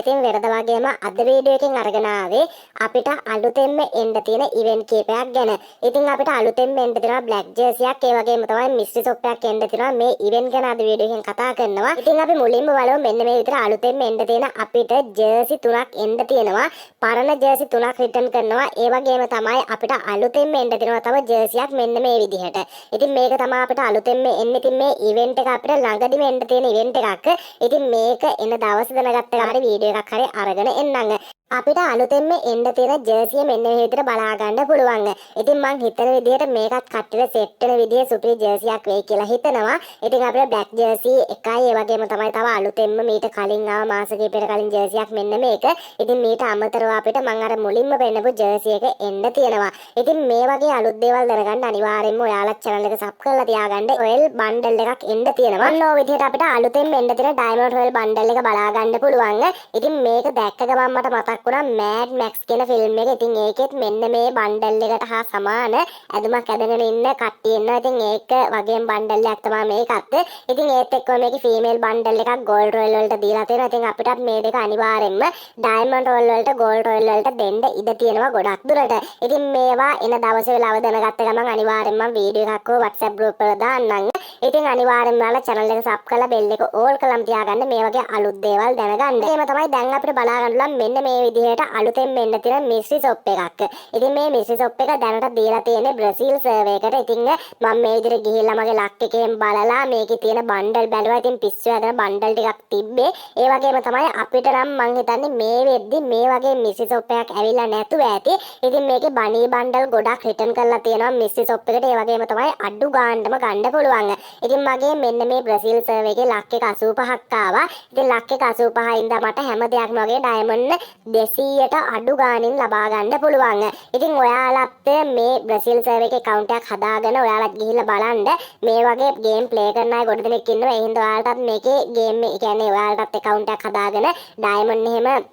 ඉතින් වෙනද වගේම අද වීඩියෝ එකෙන් අරගෙන ආවේ අපිට අලුතෙන්ම එන්න තියෙන ඉවෙන්ට් කීපයක් ගැන. ඉතින් අපිට අලුතෙන්ම එන්න තියෙනවා බ්ලැක් ජර්සියක්, ඒ වගේම තමයි මිස්ට්‍රි ෂොප් එකක් එන්න තියෙනවා. මේ ඉවෙන්ට් ගැන අද වීඩියෝ එකෙන් කතා කරනවා. ඉතින් අපි මුලින්ම බලමු මෙන්න මේ විතර අලුතෙන්ම එන්න තියෙන අපිට ජර්සි 3ක් එන්න තියෙනවා. පරණ ජර්සි 3ක් රිටර්න් කරනවා. ඒ වගේම තමයි අපිට අලුතෙන්ම එන්න තියෙනවා තව ජර්සියක් මෙන්න මේ විදිහට. ඉතින් මේක තමයි අපිට අලුතෙන්ම එන්නේ. ඉතින් මේ ඉවෙන්ට් එක අපිට ළඟදිම එන්න තියෙන ඉවෙන්ට් එකක්. ඉතින් මේක එන දවස් දැනගත්ත ගමන් වීඩියෝ එකක් හරි අරගෙන එන්නම්. අපිට අලුතෙන්ම එන්න තියෙන ජර්සිය මෙන්න මේ විදිහට බලා ගන්න පුළුවන්. ඉතින් මං හිතන විදිහට මේකත් කට්ටියට සෙට් වෙන විදිහේ සුපිරි ජර්සියක් වෙයි කියලා හිතනවා. ඉතින් අපිට බ්ලැක් ජර්සි එකයි, ඒ වගේම තමයි තව අලුතෙන්ම මීට කලින් ආව මාස කිහිපයකට කලින් ජර්සියක් මෙන්න මේක. ඉතින් මීට අමතරව අපිට මං අර මුලින්ම පෙන්නපු ජර්සි එක එන්න තියෙනවා. ඉතින් මේ වගේ අලුත් දේවල් දැනගන්න අනිවාර්යෙන්ම ඔයාලා channel එක sub කරලා තියාගන්න. රොයල් බන්ඩල් එකක් එන්න තියෙනවා. අන්න ඔය විදිහට අපිට අලුතෙන්ම එන්න තියෙන ඩයමන්ඩ් රොයල් බන්ඩල් එක බලා ගන්න පුළුවන්. ඉතින් මේක දැක්ක ගමන් මට මතක් මෑඩ් මැක්ස් කියන ෆිල්ම් එක. ඉතින් ඒකෙත් මෙන්න මේ බන්ඩල් එකට හා සමාන ඇඳුමක් ඇඳගෙන ඉන්න කට්ටිය ඉන්නවා. ඉතින් ඒක වගේම බන්ඩල් එකක් තමයි මේකත්. ඉතින් ඒත් එක්කම මේකේ ෆීමේල් බන්ඩල් එකක් ගෝල්ඩ් රොයල් වලට දීලා තියෙනවා. ඉතින් අපිටත් මේ දෙක අනිවාර්යෙන්ම ඩයමන්ඩ් රොයල් වලට ගෝල්ඩ් රොයල් වලට දෙන්න ඉඩ තියෙනවා ගොඩක් දුරට. ඉතින් මේවා එන දවසේ වෙලාව දැනගත්ත ගමන් අනිවාර්යෙන්ම මම වීඩියෝ එකක් හෝ WhatsApp group වල දාන්නම්. ඉතින් අනිවාර්යෙන්ම ඔයාලා channel එක sub කරලා bell එක all කරලා තියාගන්න මේ වගේ අලුත් දේවල් දැනගන්න. එහෙම තමයි දැන් අපිට බලා ගන්න මෙන්න මේ විදිහට අලුතෙන් මෙන්න තියෙන මිස්ට්‍රි ෂොප් එකක්. ඉතින් මේ මිස්ට්‍රි ෂොප් එක දැනට දීලා තියෙන්නේ බ්‍රසීල් සර්වර් එකට. ඉතින් මම මේ විදිහට ගිහිල්ලා මගේ ලක් එකෙන් බලලා මේකේ තියෙන බන්ඩල් බැලුවා. ඉතින් පිස්සු හැදෙන බන්ඩල් ටිකක් තිබ්බේ. ඒ වගේම තමයි අපිට නම් මං හිතන්නේ මේ වෙද්දි මේ වගේ මිස්ට්‍රි ෂොප් එකක් ඇවිල්ලා නැතුව ඇති. ඉතින් මේකේ බනී බන්ඩල් ගොඩක් රිටර්න් කරලා තියෙනවා මිස්ට්‍රි ෂොප් එකට. ඒ වගේම තමයි අඩු ගාණ්ඩම ගන්න පුළුවන්. ඉතින් මගේ මෙන්න මේ බ්‍රසීල් සර්වර් එකේ ලක් එක 85ක් ආවා. ඉතින් ලක් එක 85 ඉඳලා මට හැම දෙයක්ම වගේ ඩයමන්ඩ් 200ට අඩු ගාණින් ලබා ගන්න පුළුවන්. ඉතින් ඔයාලත් මේ බ්‍රසීල් සර්වර් එකේ account එකක් හදාගෙන ඔයාලත් ගිහිල්ලා බලන්න. මේ වගේ ගේම් ප්ලේ කරන අය ගොඩ දෙනෙක් ඉන්නවා. ඒ හින්දා ඔයාලටත් මේකේ ගේම් ඒ කියන්නේ ඔයාලටත් account එකක් හදාගෙන ඩයමන්ඩ් එහෙම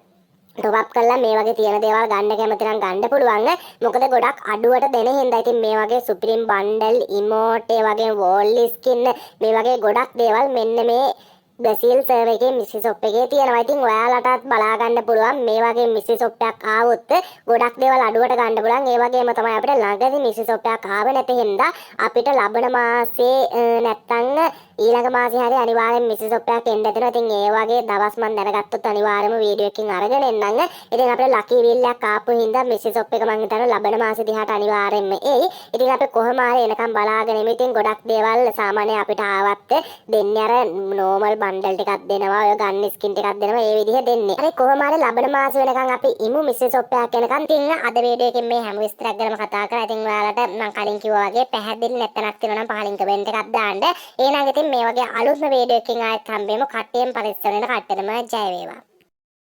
top up කරලා මේ වගේ තියෙන දේවල් ගන්න කැමති නම් ගන්න පුළුවන්. මොකද ගොඩක් අඩුවට දෙන හින්දා. ඉතින් මේ වගේ සුප්‍රීම් බන්ඩල්, ඉමෝට්, ඒ වගේ වෝල් ස්කින් මේ වගේ ගොඩක් දේවල් මෙන්න මේ බ්‍රසීල් සර්වර් එකේ මිස්ට්‍රි ෂොප් එකේ තියෙනවා. ඉතින් ඔයාලටත් බලා ගන්න පුළුවන් මේ වගේ මිස්ට්‍රි ෂොප් එකක් ආවොත් ගොඩක් දේවල් අඩුවට ගන්න පුළුවන්. ඒ වගේම තමයි අපිට ළඟදී මිස්ට්‍රි ෂොප් එකක් ආව නැති හින්දා අපිට ලබන මාසේ නැත්තම් ඊළඟ මාසේ හරි අනිවාර්යෙන් මිස්ට්‍රි ෂොප් එකක් එන්න දෙනවා. ඉතින් ඒ වගේ දවස් මම දැනගත්තොත් අනිවාර්යයෙන්ම වීඩියෝ එකකින් අරගෙන එන්නම්. ඉතින් අපිට ලකී වීල් එකක් ආපු හින්දා මිස්ට්‍රි ෂොප් එක මම හිතන්නේ ලබන මාසේ දිහාට අනිවාර්යෙන්ම එයි. ඉතින් අපි කොහොම හරි එනකම් බලාගෙන ඉමු. ඉතින් ගොඩක් දේවල් සාමාන්‍යයෙන් අපිට ආවත් දෙන්නේ අර නෝමල් බන්ඩල් ටිකක් දෙනවා, ඔය ගන්න ස්කින් ටිකක් දෙනවා, ඒ විදිහ දෙන්නේ. හරි කොහොම හරි ලබන මාසෙ වෙනකන් අපි ඉමු මිස්ට්‍රි ෂොප් එකක් එනකන්. ඉතින් අද වීඩියෝ එකෙන් මේ හැම විස්තරයක් ගැනම කතා කරා. ඉතින් ඔයාලට මම කලින් කිව්වා වගේ පැහැදිලි නැත්නම් තියෙනවා නම් පහලින් කමෙන්ට් එකක් දාන්න. එහෙනම් ඉතින් මේ වගේ අලුත්ම වීඩියෝ එකකින් ආයෙත් හම්බෙමු. කට්ටියෙන් පරිස්සම් වෙන කට්ටියටම ජය වේවා.